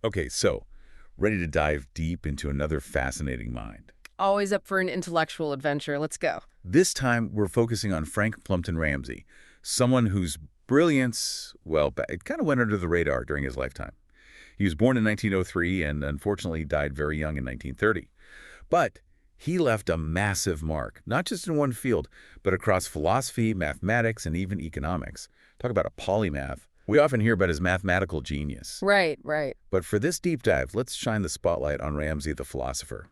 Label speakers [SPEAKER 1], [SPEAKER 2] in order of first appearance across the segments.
[SPEAKER 1] Okay, so ready to dive deep into another fascinating mind.
[SPEAKER 2] Always up for an intellectual adventure. Let's go.
[SPEAKER 1] This time, we're focusing on Frank Plumpton Ramsey, someone whose brilliance, well, it kind of went under the radar during his lifetime. He was born in 1903 and unfortunately died very young in 1930. But he left a massive mark, not just in one field, but across philosophy, mathematics, and even economics. Talk about a polymath. We often hear about his mathematical genius.
[SPEAKER 2] Right, right.
[SPEAKER 1] But for this deep dive, let's shine the spotlight on Ramsey the philosopher.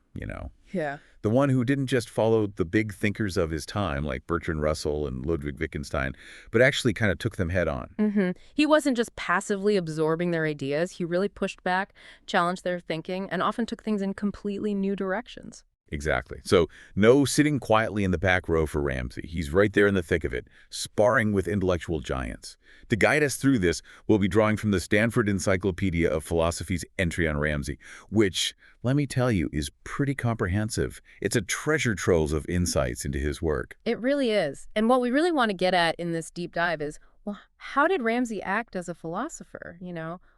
[SPEAKER 2] Yeah.
[SPEAKER 1] The one who didn't just follow the big thinkers of his time, like Bertrand Russell and Ludwig Wittgenstein, but actually kind of took them head on.
[SPEAKER 2] He wasn't just passively absorbing their ideas. He really pushed back, challenged their thinking, and often took things in completely new directions.
[SPEAKER 1] Exactly. So no sitting quietly in the back row for Ramsey. He's right there in the thick of it, sparring with intellectual giants. To guide us through this, we'll be drawing from the Stanford Encyclopedia of Philosophy's entry on Ramsey, which, let me tell you, is pretty comprehensive. It's a treasure trove of insights into his work.
[SPEAKER 2] It really is. And what we really want to get at in this deep dive is, well, how did Ramsey act as a philosopher?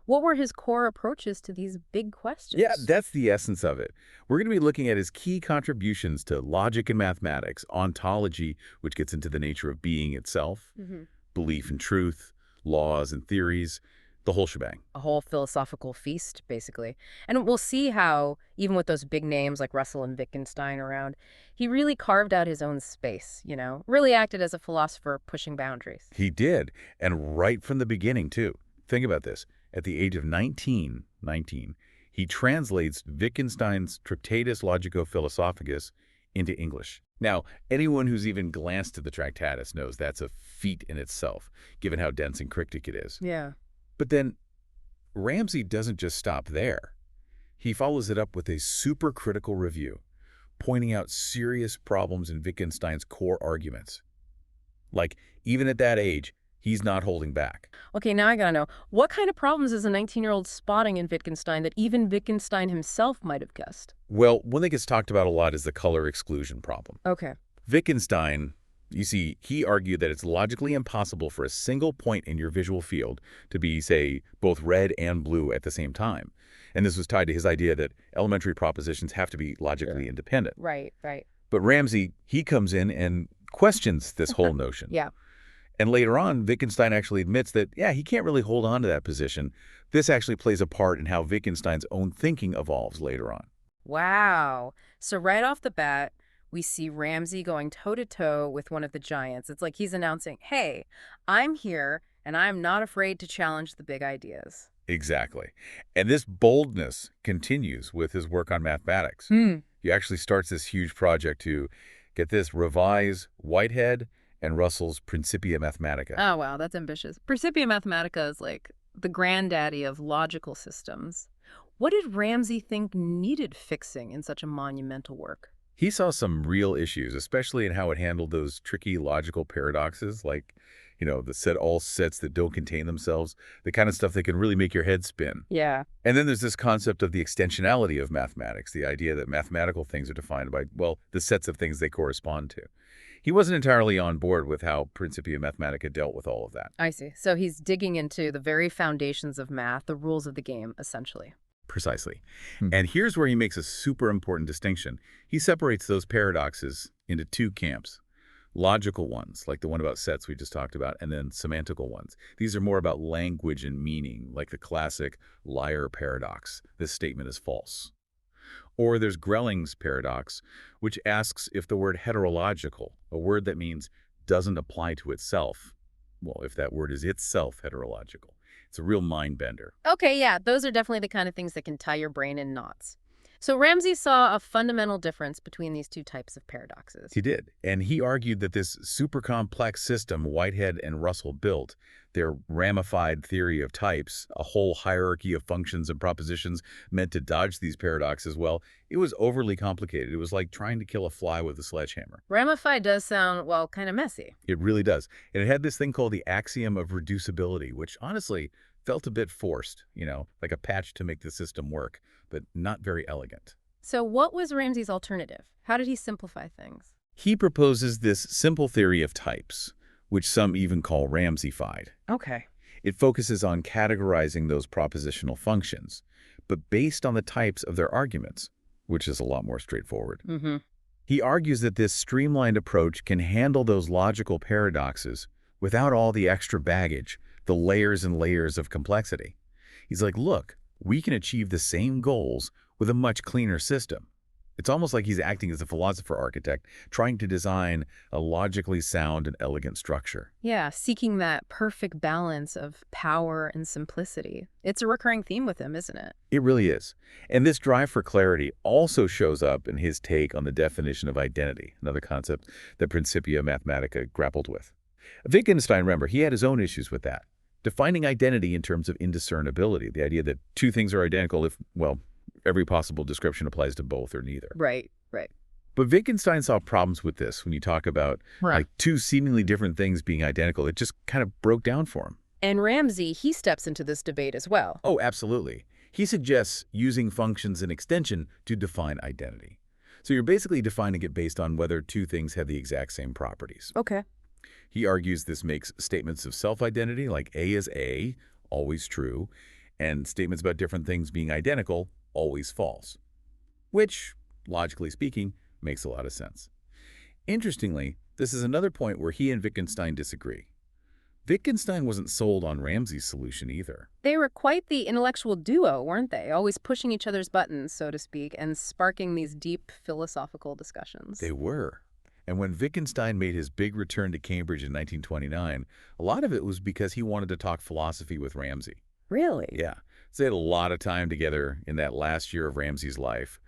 [SPEAKER 2] What were his core approaches to these big
[SPEAKER 1] Yeah,
[SPEAKER 2] questions?
[SPEAKER 1] that's the essence of it. We're going to be looking at his key contributions to logic and mathematics, ontology, which gets into the nature of being itself,
[SPEAKER 2] hmm
[SPEAKER 1] belief in truth, laws and theories, the whole shebang.
[SPEAKER 2] A whole philosophical feast, basically. And we'll see how, even with those big names like Russell and Wittgenstein around, he really carved out his own space, really acted as a philosopher pushing boundaries.
[SPEAKER 1] He did, and right from the beginning, too. Think about this. At the age of 19, he translates Wittgenstein's Tractatus Logico-Philosophicus into English. Now, anyone who's even glanced at the Tractatus knows that's a feat in itself, given how dense and cryptic it is.
[SPEAKER 2] Yeah.
[SPEAKER 1] But then Ramsey doesn't just stop there. He follows it up with a super-critical review, pointing out serious problems in Wittgenstein's core arguments. Like, even at that age, he's not holding back.
[SPEAKER 2] Okay, now I gotta know, what kind of problems is a 19-year-old spotting in Wittgenstein that even Wittgenstein himself might have guessed?
[SPEAKER 1] Well, one that gets talked about a lot is the color exclusion problem.
[SPEAKER 2] Okay.
[SPEAKER 1] Wittgenstein, you see, he argued that it's logically impossible for a single point in your visual field to be, say, both red and blue at the same time. And this was tied to his idea that elementary propositions have to be logically independent.
[SPEAKER 2] Right, right.
[SPEAKER 1] But Ramsey, he comes in and questions this whole notion.
[SPEAKER 2] Yeah.
[SPEAKER 1] And later on, Wittgenstein actually admits that, yeah, he can't really hold on to that position. This actually plays a part in how Wittgenstein's own thinking evolves later on.
[SPEAKER 2] Wow. So right off the bat, we see Ramsey going toe-to-toe with one of the giants. It's like he's announcing, hey, I'm here, and I'm not afraid to challenge the big ideas.
[SPEAKER 1] Exactly. And this boldness continues with his work on mathematics.
[SPEAKER 2] Hmm.
[SPEAKER 1] He actually starts this huge project to, get this, revise Whitehead and Russell's Principia Mathematica.
[SPEAKER 2] Oh, wow, that's ambitious. Principia Mathematica is like the granddaddy of logical systems. What did Ramsey think needed fixing in such a monumental work?
[SPEAKER 1] He saw some real issues, especially in how it handled those tricky logical paradoxes, like, the set all sets that don't contain themselves, the kind of stuff that can really make your head spin.
[SPEAKER 2] Yeah.
[SPEAKER 1] And then there's this concept of the extensionality of mathematics, the idea that mathematical things are defined by, well, the sets of things they correspond to. He wasn't entirely on board with how Principia Mathematica dealt with all of that.
[SPEAKER 2] I see. So he's digging into the very foundations of math, the rules of the game, essentially.
[SPEAKER 1] Precisely. And here's where he makes a super important distinction. He separates those paradoxes into two camps. Logical ones, like the one about sets we just talked about, and then semantical ones. These are more about language and meaning, like the classic liar paradox. This statement is false. Or there's Grelling's paradox, which asks if the word heterological, a word that means doesn't apply to itself, well, if that word is itself heterological. It's a real mind bender.
[SPEAKER 2] Okay, yeah, those are definitely the kind of things that can tie your brain in knots. So Ramsey saw a fundamental difference between these two types of paradoxes.
[SPEAKER 1] He did. And he argued that this super complex system Whitehead and Russell built, their ramified theory of types, a whole hierarchy of functions and propositions meant to dodge these paradoxes, well, it was overly complicated. It was like trying to kill a fly with a sledgehammer.
[SPEAKER 2] Ramified does sound, well, kind of messy.
[SPEAKER 1] It really does. And it had this thing called the axiom of reducibility, which honestly felt a bit forced, like a patch to make the system work, but not very elegant.
[SPEAKER 2] So what was Ramsey's alternative? How did he simplify things?
[SPEAKER 1] He proposes this simple theory of types, which some even call Ramsey-fied.
[SPEAKER 2] Okay.
[SPEAKER 1] It focuses on categorizing those propositional functions, but based on the types of their arguments, which is a lot more straightforward.
[SPEAKER 2] Mm-hmm.
[SPEAKER 1] He argues that this streamlined approach can handle those logical paradoxes without all the extra baggage, the layers and layers of complexity. He's like, look, we can achieve the same goals with a much cleaner system. It's almost like he's acting as a philosopher architect, trying to design a logically sound and elegant structure.
[SPEAKER 2] Yeah, seeking that perfect balance of power and simplicity. It's a recurring theme with him, isn't it?
[SPEAKER 1] It really is. And this drive for clarity also shows up in his take on the definition of identity, another concept that Principia Mathematica grappled with. Wittgenstein, remember, he had his own issues with that. Defining identity in terms of indiscernibility, the idea that two things are identical if, well, every possible description applies to both or neither.
[SPEAKER 2] Right, right.
[SPEAKER 1] But Wittgenstein saw problems with this when you talk about like two seemingly different things being identical. It just kind of broke down for him.
[SPEAKER 2] And Ramsey, he steps into this debate as well.
[SPEAKER 1] Oh, absolutely. He suggests using functions and extension to define identity. So you're basically defining it based on whether two things have the exact same properties.
[SPEAKER 2] Okay.
[SPEAKER 1] He argues this makes statements of self-identity, like A is A, always true, and statements about different things being identical, always false. Which, logically speaking, makes a lot of sense. Interestingly, this is another point where he and Wittgenstein disagree. Wittgenstein wasn't sold on Ramsey's solution either.
[SPEAKER 2] They were quite the intellectual duo, weren't they? Always pushing each other's buttons, so to speak, and sparking these deep philosophical discussions.
[SPEAKER 1] They were. And when Wittgenstein made his big return to Cambridge in 1929, a lot of it was because he wanted to talk philosophy with Ramsey.
[SPEAKER 2] Really?
[SPEAKER 1] Yeah. So they had a lot of time together in that last year of Ramsey's life.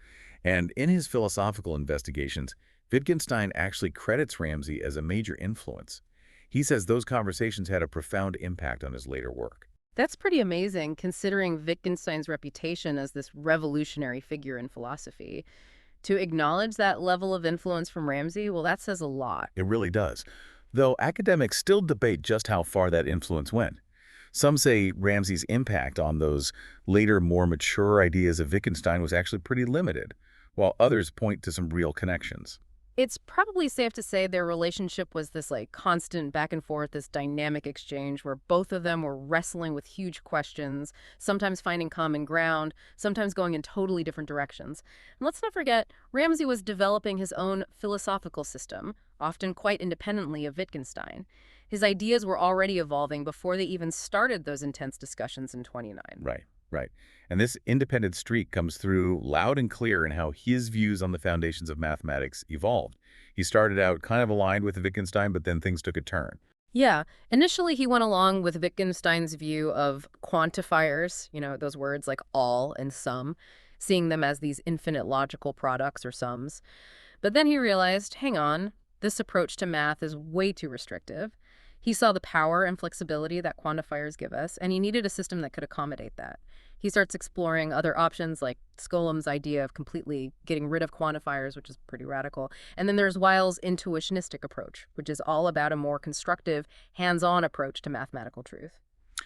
[SPEAKER 1] And in his philosophical investigations, Wittgenstein actually credits Ramsey as a major influence. He says those conversations had a profound impact on his later work.
[SPEAKER 2] That's pretty amazing, considering Wittgenstein's reputation as this revolutionary figure in philosophy. To acknowledge that level of influence from Ramsey, well, that says a lot.
[SPEAKER 1] It really does. Though academics still debate just how far that influence went. Some say Ramsey's impact on those later, more mature ideas of Wittgenstein was actually pretty limited, while others point to some real connections.
[SPEAKER 2] It's probably safe to say their relationship was this constant back and forth, this dynamic exchange where both of them were wrestling with huge questions, sometimes finding common ground, sometimes going in totally different directions. And let's not forget, Ramsey was developing his own philosophical system, often quite independently of Wittgenstein. His ideas were already evolving before they even started those intense discussions in 29.
[SPEAKER 1] Right, right. And this independent streak comes through loud and clear in how his views on the foundations of mathematics evolved. He started out kind of aligned with Wittgenstein, but then things took a turn.
[SPEAKER 2] Yeah, initially he went along with Wittgenstein's view of quantifiers, those words like all and some, seeing them as these infinite logical products or sums. But then he realized, hang on, this approach to math is way too restrictive. He saw the power and flexibility that quantifiers give us, and he needed a system that could accommodate that. He starts exploring other options like Skolom's idea of completely getting rid of quantifiers, which is pretty radical. And then there's Weyl's intuitionistic approach, which is all about a more constructive, hands-on approach to mathematical truth.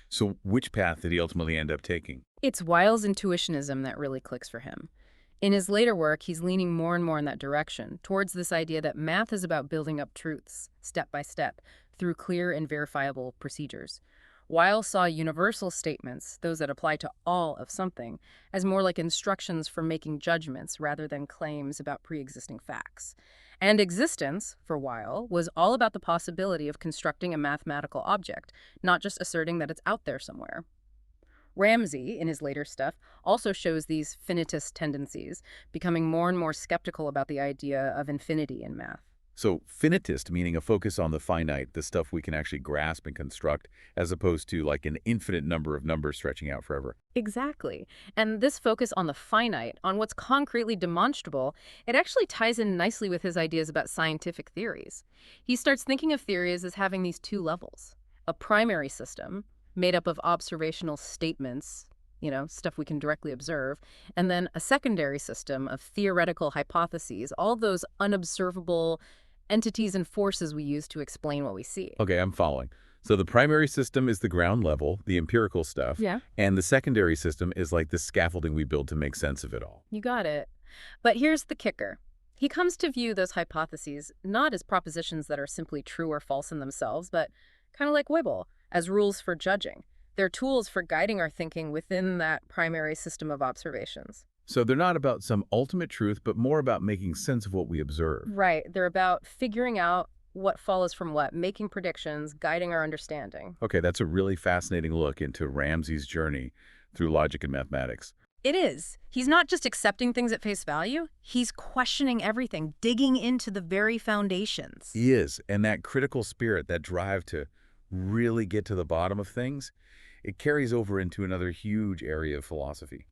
[SPEAKER 1] So which path did he ultimately end up taking?
[SPEAKER 2] It's Weyl's intuitionism that really clicks for him. In his later work, he's leaning more and more in that direction, towards this idea that math is about building up truths, step by step, through clear and verifiable procedures. Weil saw universal statements, those that apply to all of something, as more like instructions for making judgments rather than claims about pre-existing facts. And existence, for Weil, was all about the possibility of constructing a mathematical object, not just asserting that it's out there somewhere. Ramsey, in his later stuff, also shows these finitist tendencies, becoming more and more skeptical about the idea of infinity in math.
[SPEAKER 1] So finitist, meaning a focus on the finite, the stuff we can actually grasp and construct, as opposed to like an infinite number of numbers stretching out forever.
[SPEAKER 2] Exactly. And this focus on the finite, on what's concretely demonstrable, it actually ties in nicely with his ideas about scientific theories. He starts thinking of theories as having these two levels. A primary system, made up of observational statements, stuff we can directly observe, and then a secondary system of theoretical hypotheses, all those unobservable entities and forces we use to explain what we see.
[SPEAKER 1] Okay, I'm following. So the primary system is the ground level, the empirical stuff.
[SPEAKER 2] Yeah.
[SPEAKER 1] And the secondary system is like the scaffolding we build to make sense of it all.
[SPEAKER 2] You got it. But here's the kicker. He comes to view those hypotheses not as propositions that are simply true or false in themselves, but kind of like Wibble, as rules for judging. They're tools for guiding our thinking within that primary system of observations.
[SPEAKER 1] So they're not about some ultimate truth, but more about making sense of what we observe.
[SPEAKER 2] Right. They're about figuring out what follows from what, making predictions, guiding our understanding.
[SPEAKER 1] Okay, that's a really fascinating look into Ramsey's journey through logic and mathematics.
[SPEAKER 2] It is. He's not just accepting things at face value, he's questioning everything, digging into the very foundations.
[SPEAKER 1] He is, and that critical spirit, that drive to really get to the bottom of things, it carries over into another huge area of philosophy,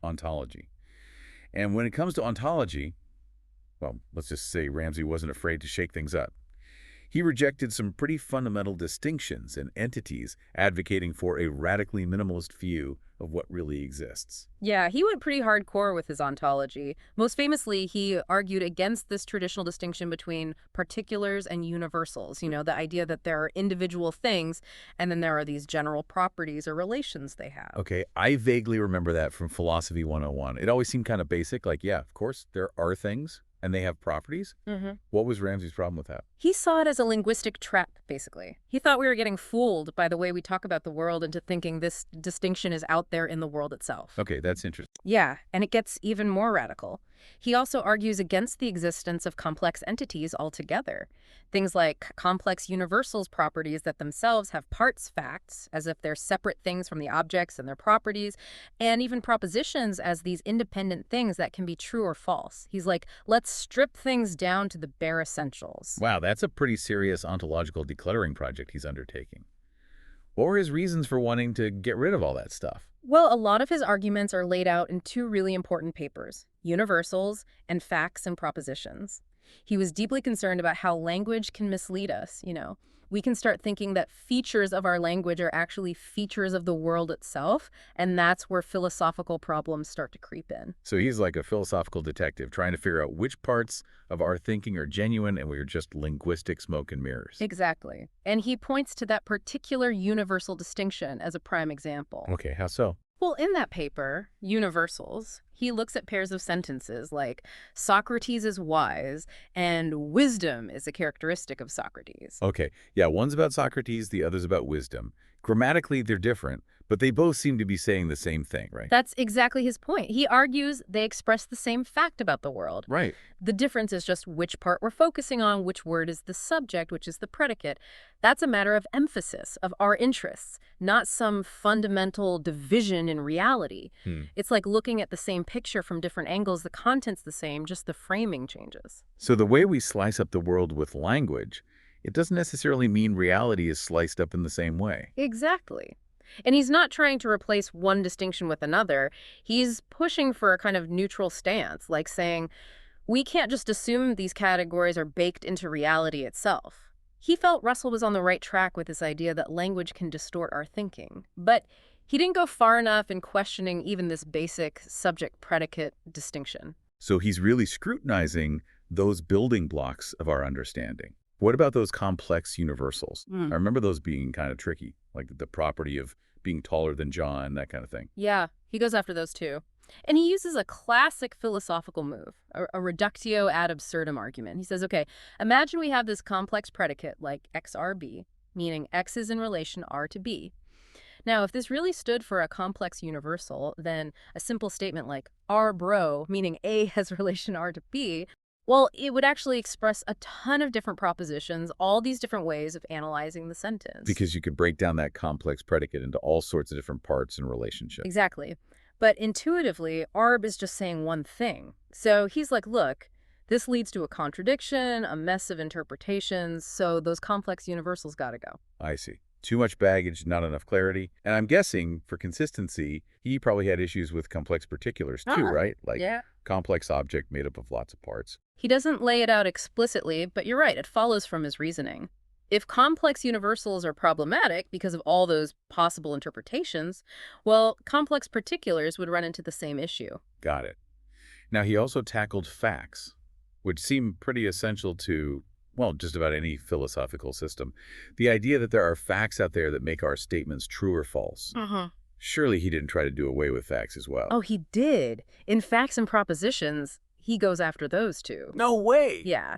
[SPEAKER 1] ontology. And when it comes to ontology, well, let's just say Ramsey wasn't afraid to shake things up. He rejected some pretty fundamental distinctions and entities, advocating for a radically minimalist view of what really exists.
[SPEAKER 2] Yeah, he went pretty hardcore with his ontology. Most famously, he argued against this traditional distinction between particulars and universals, the idea that there are individual things and then there are these general properties or relations they have.
[SPEAKER 1] Okay, I vaguely remember that from Philosophy 101. It always seemed kind of basic, like, yeah, of course, there are things, and they have properties. What was Ramsey's problem with that?
[SPEAKER 2] He saw it as a linguistic trap, basically. He thought we were getting fooled by the way we talk about the world into thinking this distinction is out there in the world itself.
[SPEAKER 1] Okay, that's interesting.
[SPEAKER 2] Yeah, and it gets even more radical. He also argues against the existence of complex entities altogether. Things like complex universals properties that themselves have parts facts, as if they're separate things from the objects and their properties, and even propositions as these independent things that can be true or false. He's like, let's strip things down to the bare essentials.
[SPEAKER 1] Wow, that's a pretty serious ontological decluttering project he's undertaking. What were his reasons for wanting to get rid of all that stuff?
[SPEAKER 2] Well, a lot of his arguments are laid out in two really important papers, Universals and Facts and Propositions. He was deeply concerned about how language can mislead us. We can start thinking that features of our language are actually features of the world itself, and that's where philosophical problems start to creep in.
[SPEAKER 1] So he's like a philosophical detective trying to figure out which parts of our thinking are genuine and we're just linguistic smoke and mirrors.
[SPEAKER 2] Exactly. And he points to that particular universal distinction as a prime example.
[SPEAKER 1] Okay, how so?
[SPEAKER 2] Well, in that paper, Universals, he looks at pairs of sentences like Socrates is wise and wisdom is a characteristic of Socrates.
[SPEAKER 1] Okay, yeah, one's about Socrates, the other's about wisdom. Grammatically, they're different, but they both seem to be saying the same thing, right?
[SPEAKER 2] That's exactly his point. He argues they express the same fact about the world.
[SPEAKER 1] Right.
[SPEAKER 2] The difference is just which part we're focusing on, which word is the subject, which is the predicate. That's a matter of emphasis, of our interests, not some fundamental division in reality. It's like looking at the same picture from different angles. The content's the same, just the framing changes.
[SPEAKER 1] So the way we slice up the world with language, it doesn't necessarily mean reality is sliced up in the same way.
[SPEAKER 2] Exactly. And he's not trying to replace one distinction with another. He's pushing for a kind of neutral stance, like saying, we can't just assume these categories are baked into reality itself. He felt Russell was on the right track with this idea that language can distort our thinking. But he didn't go far enough in questioning even this basic subject-predicate distinction.
[SPEAKER 1] So he's really scrutinizing those building blocks of our understanding. What about those complex universals? I remember those being kind of tricky, like the property of being taller than John, that kind of thing.
[SPEAKER 2] Yeah, he goes after those too. And he uses a classic philosophical move, a reductio ad absurdum argument. He says, okay, imagine we have this complex predicate like XRB, meaning X is in relation R to B. Now, if this really stood for a complex universal, then a simple statement like R bro, meaning A has relation R to B, well, it would actually express a ton of different propositions, all these different ways of analyzing the sentence.
[SPEAKER 1] Because you could break down that complex predicate into all sorts of different parts and relationships.
[SPEAKER 2] Exactly. But intuitively, Arb is just saying one thing. So he's like, look, this leads to a contradiction, a mess of interpretations, so those complex universals gotta go.
[SPEAKER 1] I see. Too much baggage, not enough clarity. And I'm guessing, for consistency, he probably had issues with complex particulars too, right? Like complex object made up of lots of parts.
[SPEAKER 2] He doesn't lay it out explicitly, but you're right, it follows from his reasoning. If complex universals are problematic because of all those possible interpretations, well, complex particulars would run into the same issue.
[SPEAKER 1] Got it. Now, he also tackled facts, which seem pretty essential to, well, just about any philosophical system. The idea that there are facts out there that make our statements true or false. Surely he didn't try to do away with facts as well.
[SPEAKER 2] Oh, he did. In Facts and Propositions, he goes after those too.
[SPEAKER 1] No way!
[SPEAKER 2] Yeah.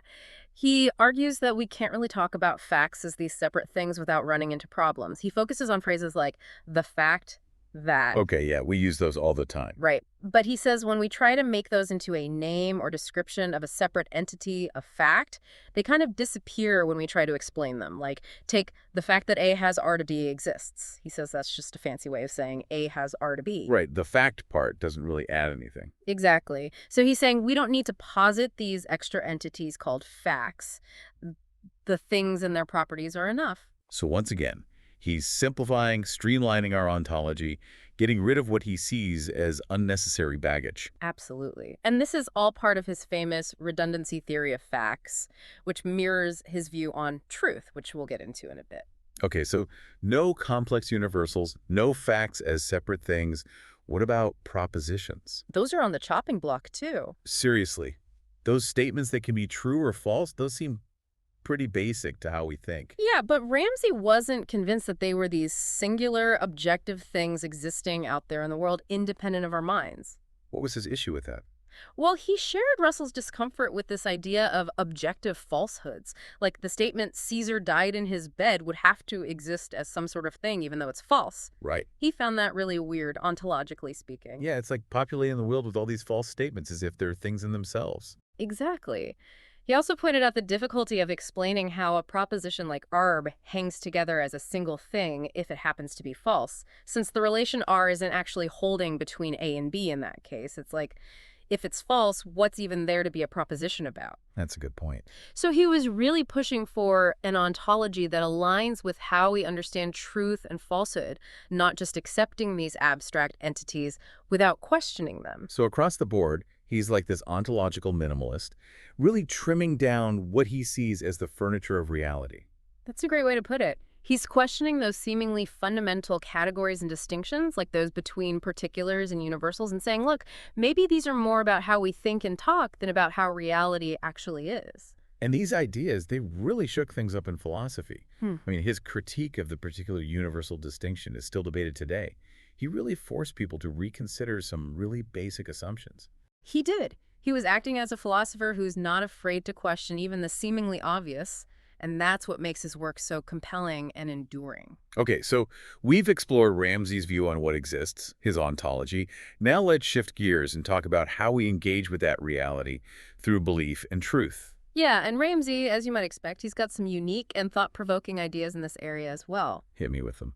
[SPEAKER 2] He argues that we can't really talk about facts as these separate things without running into problems. He focuses on phrases like the fact that.
[SPEAKER 1] Okay, yeah, we use those all the time.
[SPEAKER 2] Right. But he says when we try to make those into a name or description of a separate entity, a fact, they kind of disappear when we try to explain them. Like, take the fact that A has R to B exists. He says that's just a fancy way of saying A has R to B.
[SPEAKER 1] Right, the fact part doesn't really add anything.
[SPEAKER 2] Exactly. So he's saying we don't need to posit these extra entities called facts. The things and their properties are enough.
[SPEAKER 1] So once again, he's simplifying, streamlining our ontology, getting rid of what he sees as unnecessary baggage.
[SPEAKER 2] Absolutely. And this is all part of his famous redundancy theory of facts, which mirrors his view on truth, which we'll get into in a bit.
[SPEAKER 1] Okay, so no complex universals, no facts as separate things. What about propositions?
[SPEAKER 2] Those are on the chopping block, too.
[SPEAKER 1] Seriously, those statements that can be true or false, those seem pretty basic to how we think.
[SPEAKER 2] Yeah, but Ramsey wasn't convinced that they were these singular, objective things existing out there in the world independent of our minds.
[SPEAKER 1] What was his issue with that?
[SPEAKER 2] Well, he shared Russell's discomfort with this idea of objective falsehoods. Like the statement, Caesar died in his bed, would have to exist as some sort of thing, even though it's false.
[SPEAKER 1] Right.
[SPEAKER 2] He found that really weird, ontologically speaking.
[SPEAKER 1] Yeah, it's like populating the world with all these false statements as if they're things in themselves.
[SPEAKER 2] Exactly. He also pointed out the difficulty of explaining how a proposition like arb hangs together as a single thing if it happens to be false, since the relation R isn't actually holding between A and B in that case. It's like, if it's false, what's even there to be a proposition about?
[SPEAKER 1] That's a good point.
[SPEAKER 2] So he was really pushing for an ontology that aligns with how we understand truth and falsehood, not just accepting these abstract entities without questioning them.
[SPEAKER 1] So across the board, he's like this ontological minimalist, really trimming down what he sees as the furniture of reality.
[SPEAKER 2] That's a great way to put it. He's questioning those seemingly fundamental categories and distinctions, like those between particulars and universals, and saying, look, maybe these are more about how we think and talk than about how reality actually is.
[SPEAKER 1] And these ideas, they really shook things up in philosophy.
[SPEAKER 2] Hmm.
[SPEAKER 1] I mean, his critique of the particular universal distinction is still debated today. He really forced people to reconsider some really basic assumptions.
[SPEAKER 2] He did. He was acting as a philosopher who's not afraid to question even the seemingly obvious, and that's what makes his work so compelling and enduring.
[SPEAKER 1] Okay, so we've explored Ramsey's view on what exists, his ontology. Now let's shift gears and talk about how we engage with that reality through belief and truth.
[SPEAKER 2] Yeah, and Ramsey, as you might expect, he's got some unique and thought-provoking ideas in this area as well.
[SPEAKER 1] Hit me with them.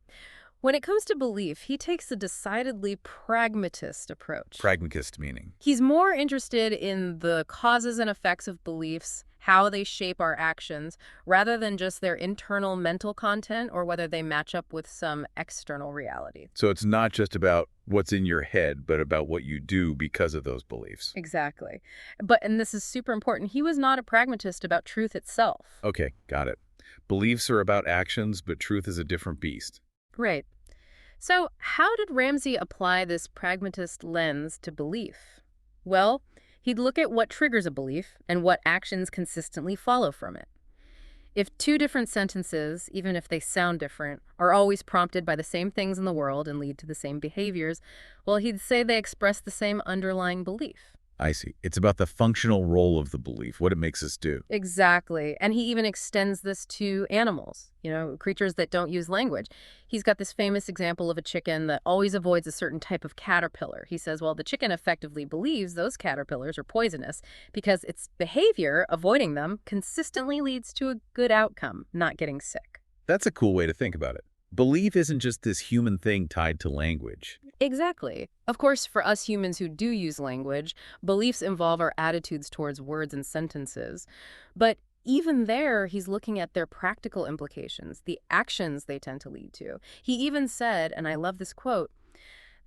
[SPEAKER 2] When it comes to belief, he takes a decidedly pragmatist approach.
[SPEAKER 1] Pragmatist meaning.
[SPEAKER 2] He's more interested in the causes and effects of beliefs, how they shape our actions, rather than just their internal mental content or whether they match up with some external reality.
[SPEAKER 1] So it's not just about what's in your head, but about what you do because of those beliefs.
[SPEAKER 2] Exactly. And this is super important, he was not a pragmatist about truth itself.
[SPEAKER 1] Okay, got it. Beliefs are about actions, but truth is a different beast.
[SPEAKER 2] Right. So how did Ramsey apply this pragmatist lens to belief? Well, he'd look at what triggers a belief and what actions consistently follow from it. If two different sentences, even if they sound different, are always prompted by the same things in the world and lead to the same behaviors, well, he'd say they express the same underlying belief.
[SPEAKER 1] I see. It's about the functional role of the belief, what it makes us do.
[SPEAKER 2] Exactly. And he even extends this to animals, creatures that don't use language. He's got this famous example of a chicken that always avoids a certain type of caterpillar. He says, well, the chicken effectively believes those caterpillars are poisonous because its behavior, avoiding them, consistently leads to a good outcome, not getting sick.
[SPEAKER 1] That's a cool way to think about it. Belief isn't just this human thing tied to language.
[SPEAKER 2] Exactly. Of course, for us humans who do use language, beliefs involve our attitudes towards words and sentences. But even there, he's looking at their practical implications, the actions they tend to lead to. He even said, and I love this quote,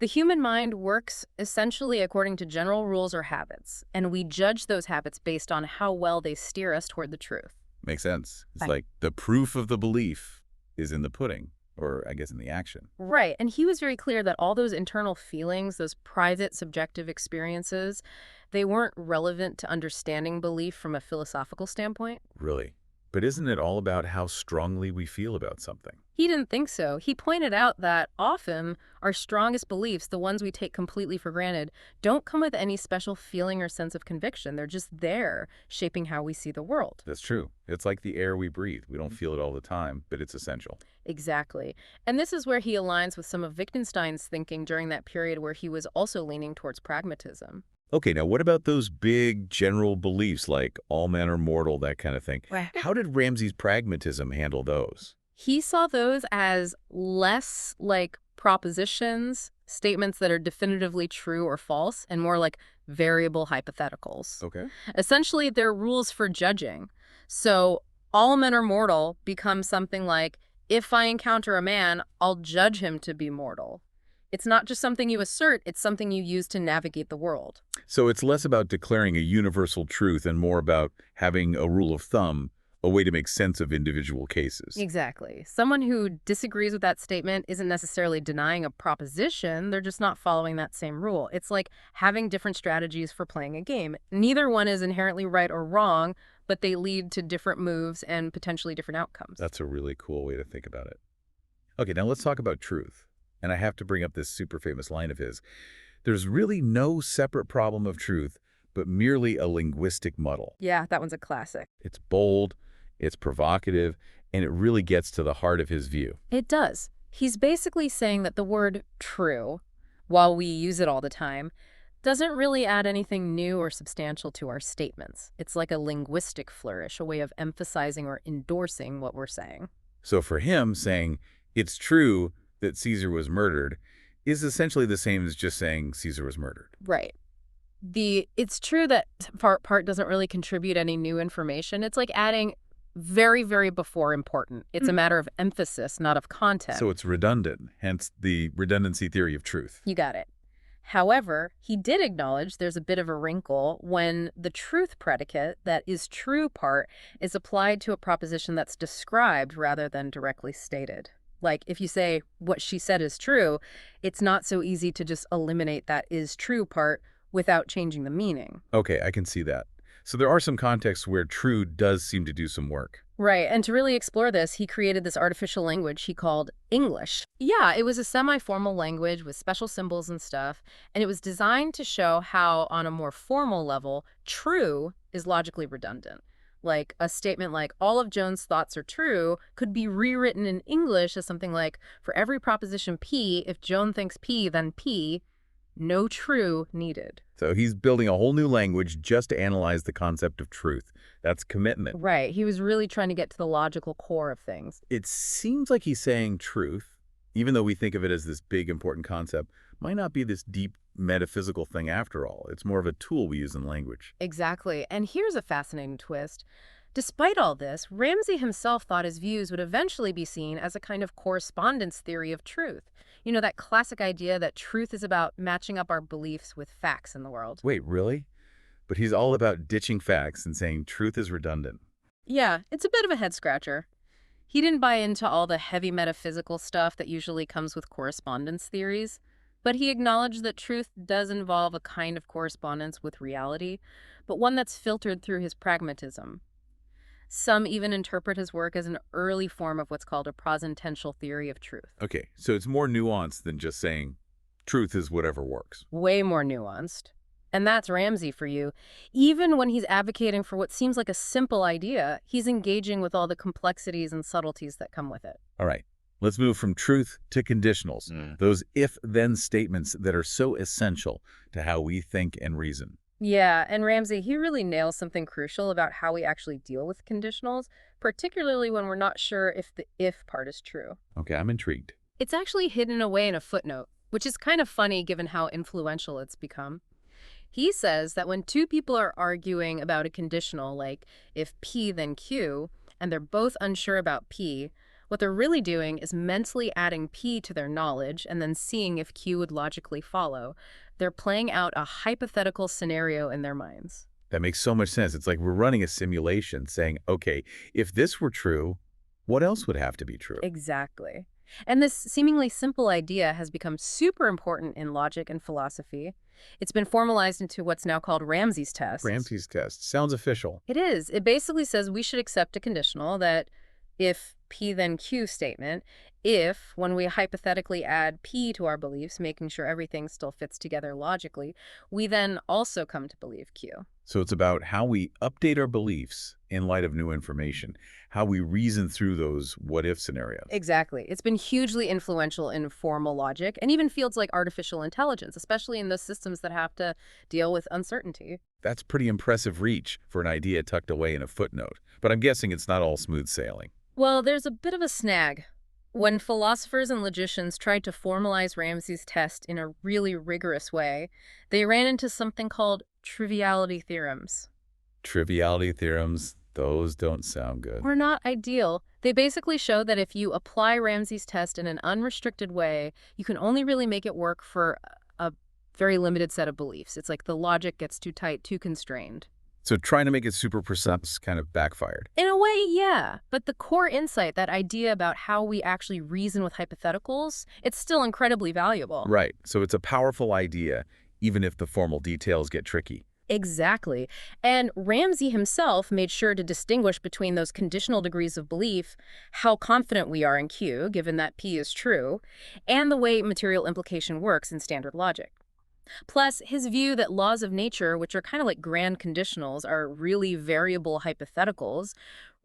[SPEAKER 2] "The human mind works essentially according to general rules or habits, and we judge those habits based on how well they steer us toward the truth."
[SPEAKER 1] Makes sense. It's
[SPEAKER 2] Right.
[SPEAKER 1] like the proof of the belief is in the pudding, or I guess in the action.
[SPEAKER 2] Right. And he was very clear that all those internal feelings, those private subjective experiences, they weren't relevant to understanding belief from a philosophical standpoint.
[SPEAKER 1] Really. But isn't it all about how strongly we feel about something?
[SPEAKER 2] He didn't think so. He pointed out that often our strongest beliefs, the ones we take completely for granted, don't come with any special feeling or sense of conviction. They're just there, shaping how we see the world.
[SPEAKER 1] That's true. It's like the air we breathe. We don't feel it all the time, but it's essential.
[SPEAKER 2] Exactly. And this is where he aligns with some of Wittgenstein's thinking during that period where he was also leaning towards pragmatism.
[SPEAKER 1] Okay, now what about those big general beliefs like all men are mortal, that kind of thing?
[SPEAKER 2] Well,
[SPEAKER 1] How did Ramsey's pragmatism handle those?
[SPEAKER 2] he saw those as less like propositions, statements that are definitively true or false, and more like variable hypotheticals.
[SPEAKER 1] Okay.
[SPEAKER 2] Essentially, they're rules for judging. So all men are mortal becomes something like, if I encounter a man, I'll judge him to be mortal. It's not just something you assert, it's something you use to navigate the world.
[SPEAKER 1] So it's less about declaring a universal truth and more about having a rule of thumb, a way to make sense of individual cases.
[SPEAKER 2] Exactly. Someone who disagrees with that statement isn't necessarily denying a proposition, they're just not following that same rule. It's like having different strategies for playing a game. Neither one is inherently right or wrong, but they lead to different moves and potentially different outcomes.
[SPEAKER 1] That's a really cool way to think about it. Okay, now let's talk about truth. And I have to bring up this super famous line of his. There's really no separate problem of truth, but merely a linguistic muddle.
[SPEAKER 2] Yeah, that one's a classic.
[SPEAKER 1] It's bold, it's provocative, and it really gets to the heart of his view.
[SPEAKER 2] It does. He's basically saying that the word true, while we use it all the time, doesn't really add anything new or substantial to our statements. It's like a linguistic flourish, a way of emphasizing or endorsing what we're saying.
[SPEAKER 1] So for him, saying, it's true that Caesar was murdered is essentially the same as just saying Caesar was murdered.
[SPEAKER 2] Right. It's true that part doesn't really contribute any new information. It's like adding very, very before important. It's a matter of emphasis, not of content.
[SPEAKER 1] So it's redundant, hence the redundancy theory of truth.
[SPEAKER 2] You got it. However, he did acknowledge there's a bit of a wrinkle when the truth predicate, that is true part, is applied to a proposition that's described rather than directly stated. Like, if you say, what she said is true, it's not so easy to just eliminate that is true part without changing the meaning.
[SPEAKER 1] Okay, I can see that. So there are some contexts where true does seem to do some work.
[SPEAKER 2] Right, and to really explore this, he created this artificial language he called English. Yeah, it was a semi-formal language with special symbols and stuff, and it was designed to show how, on a more formal level, true is logically redundant. Like, a statement like, all of Joan's thoughts are true, could be rewritten in English as something like, for every proposition P, if Joan thinks P, then P, no true needed.
[SPEAKER 1] So he's building a whole new language just to analyze the concept of truth. That's commitment.
[SPEAKER 2] Right, he was really trying to get to the logical core of things.
[SPEAKER 1] It seems like he's saying truth, even though we think of it as this big, important concept, might not be this deep metaphysical thing after all. It's more of a tool we use in language.
[SPEAKER 2] Exactly, and here's a fascinating twist. Despite all this, Ramsey himself thought his views would eventually be seen as a kind of correspondence theory of truth. You know, that classic idea that truth is about matching up our beliefs with facts in the world.
[SPEAKER 1] Wait, really? But he's all about ditching facts and saying truth is redundant.
[SPEAKER 2] Yeah, it's a bit of a head-scratcher. He didn't buy into all the heavy metaphysical stuff that usually comes with correspondence theories, but he acknowledged that truth does involve a kind of correspondence with reality, but one that's filtered through his pragmatism. Some even interpret his work as an early form of what's called a prosentential theory of truth.
[SPEAKER 1] Okay, so it's more nuanced than just saying truth is whatever works.
[SPEAKER 2] Way more nuanced. And that's Ramsey for you. Even when he's advocating for what seems like a simple idea, he's engaging with all the complexities and subtleties that come with it.
[SPEAKER 1] All right, let's move from truth to conditionals, those if-then statements that are so essential to how we think and reason.
[SPEAKER 2] Yeah, and Ramsey, he really nails something crucial about how we actually deal with conditionals, particularly when we're not sure if the if part is true.
[SPEAKER 1] Okay, I'm intrigued.
[SPEAKER 2] It's actually hidden away in a footnote, which is kind of funny given how influential it's become. He says that when two people are arguing about a conditional, like if P then Q, and they're both unsure about P, what they're really doing is mentally adding P to their knowledge and then seeing if Q would logically follow. They're playing out a hypothetical scenario in their minds.
[SPEAKER 1] That makes so much sense. It's like we're running a simulation saying, okay, if this were true, what else would have to be true?
[SPEAKER 2] Exactly. And this seemingly simple idea has become super important in logic and philosophy. It's been formalized into what's now called Ramsey's test.
[SPEAKER 1] Ramsey's test. Sounds official.
[SPEAKER 2] It is. It basically says we should accept a conditional that if P then Q statement. If, when we hypothetically add P to our beliefs, making sure everything still fits together logically, we then also come to believe Q.
[SPEAKER 1] So it's about how we update our beliefs in light of new information, how we reason through those what-if scenarios.
[SPEAKER 2] Exactly. It's been hugely influential in formal logic and even fields like artificial intelligence, especially in those systems that have to deal with uncertainty.
[SPEAKER 1] That's pretty impressive reach for an idea tucked away in a footnote. But I'm guessing it's not all smooth sailing.
[SPEAKER 2] Well, there's a bit of a snag. When philosophers and logicians tried to formalize Ramsey's test in a really rigorous way, they ran into something called triviality theorems.
[SPEAKER 1] Triviality theorems, those don't sound good.
[SPEAKER 2] Were not ideal. They basically show that if you apply Ramsey's test in an unrestricted way, you can only really make it work for a very limited set of beliefs. It's like the logic gets too tight, too constrained.
[SPEAKER 1] So trying to make it super precise kind of backfired.
[SPEAKER 2] In a way, yeah. But the core insight, that idea about how we actually reason with hypotheticals, it's still incredibly valuable.
[SPEAKER 1] Right. So it's a powerful idea, even if the formal details get tricky.
[SPEAKER 2] Exactly. And Ramsey himself made sure to distinguish between those conditional degrees of belief, how confident we are in Q, given that P is true, and the way material implication works in standard logic. Plus, his view that laws of nature, which are kind of like grand conditionals, are really variable hypotheticals,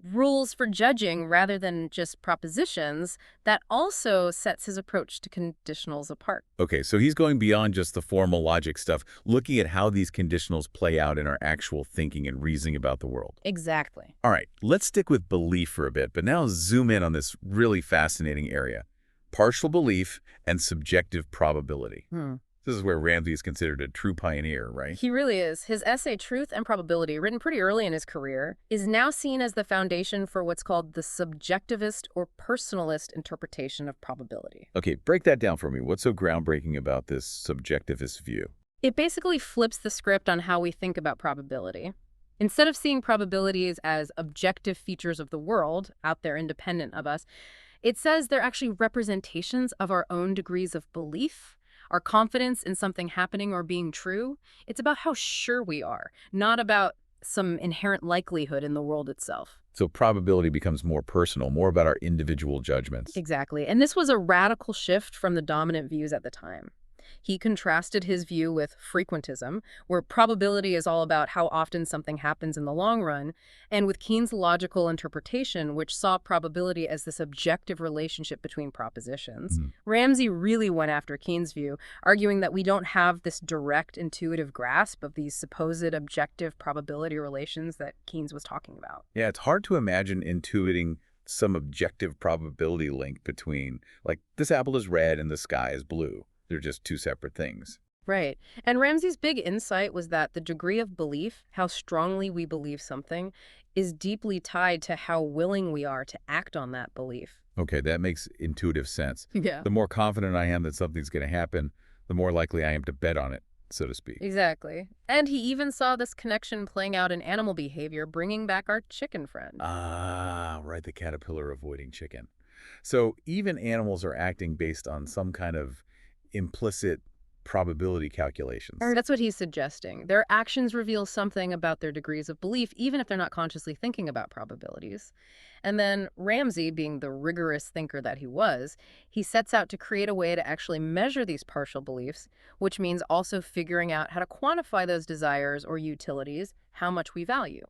[SPEAKER 2] rules for judging rather than just propositions, that also sets his approach to conditionals apart.
[SPEAKER 1] Okay, so he's going beyond just the formal logic stuff, looking at how these conditionals play out in our actual thinking and reasoning about the world.
[SPEAKER 2] Exactly.
[SPEAKER 1] All right, let's stick with belief for a bit, but now zoom in on this really fascinating area. Partial belief and subjective probability. This is where Ramsey is considered a true pioneer, right?
[SPEAKER 2] He really is. His essay, Truth and Probability, written pretty early in his career, is now seen as the foundation for what's called the subjectivist or personalist interpretation of probability.
[SPEAKER 1] Okay, break that down for me. What's so groundbreaking about this subjectivist view?
[SPEAKER 2] It basically flips the script on how we think about probability. Instead of seeing probabilities as objective features of the world, out there independent of us, it says they're actually representations of our own degrees of belief, our confidence in something happening or being true. It's about how sure we are, not about some inherent likelihood in the world itself.
[SPEAKER 1] So probability becomes more personal, more about our individual judgments.
[SPEAKER 2] Exactly. And this was a radical shift from the dominant views at the time. He contrasted his view with frequentism, where probability is all about how often something happens in the long run, and with Keynes' logical interpretation, which saw probability as this objective relationship between propositions. Ramsey really went after Keynes' view, arguing that we don't have this direct intuitive grasp of these supposed objective probability relations that Keynes was talking about.
[SPEAKER 1] Yeah, it's hard to imagine intuiting some objective probability link between, like, this apple is red and the sky is blue. They're just two separate things.
[SPEAKER 2] Right. And Ramsey's big insight was that the degree of belief, how strongly we believe something, is deeply tied to how willing we are to act on that belief.
[SPEAKER 1] Okay, that makes intuitive sense.
[SPEAKER 2] Yeah.
[SPEAKER 1] The more confident I am that something's going to happen, the more likely I am to bet on it, so to speak.
[SPEAKER 2] Exactly. And he even saw this connection playing out in animal behavior, bringing back our chicken friend.
[SPEAKER 1] Ah, right, the caterpillar avoiding chicken. So even animals are acting based on some kind of implicit probability calculations.
[SPEAKER 2] That's what he's suggesting. Their actions reveal something about their degrees of belief, even if they're not consciously thinking about probabilities. And then Ramsey, being the rigorous thinker that he was, he sets out to create a way to actually measure these partial beliefs, which means also figuring out how to quantify those desires or utilities, how much we value.